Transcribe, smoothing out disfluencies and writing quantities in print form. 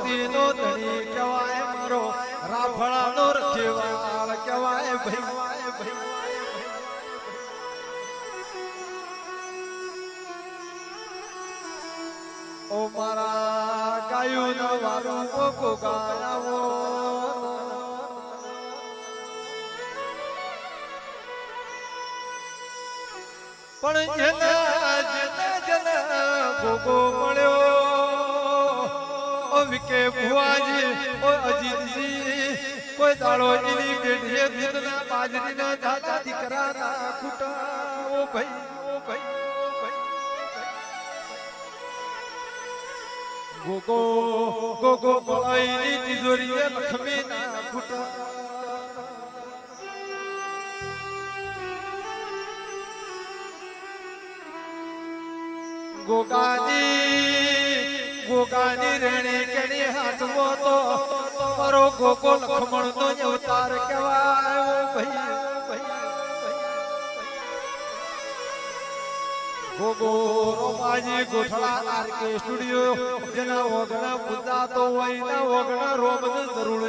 ભક્તિ નો ધણી કહેવાય મારો રાફળા નો રખેવાળ કહેવાય ભાઈ ઓ મારા ગાયું નો વારું કોકો ગાયાવો પણ જેના ભોગો મળ્યો ઓ વિકે ભુવાજી ઓ અજીતજી કોઈ દાડો એની બેઠે દૂધના બાજરીના દાદા દીકરાના ખૂટા ઓ ભાઈ ગોગો મળાઈની તિજોરીએ લક્ષ્મીના ખૂટા ગોગાની રેણી કેણી હાથવો તો મારો ગોગો લખમણ નો અવતાર કહેવાય ભાઈ ગોગો રોમાજી ગોઠળા આરકે સ્ટુડિયો જેના ઓગણા પૂજાતો હોય ના ઓગણા રોમન જરૂર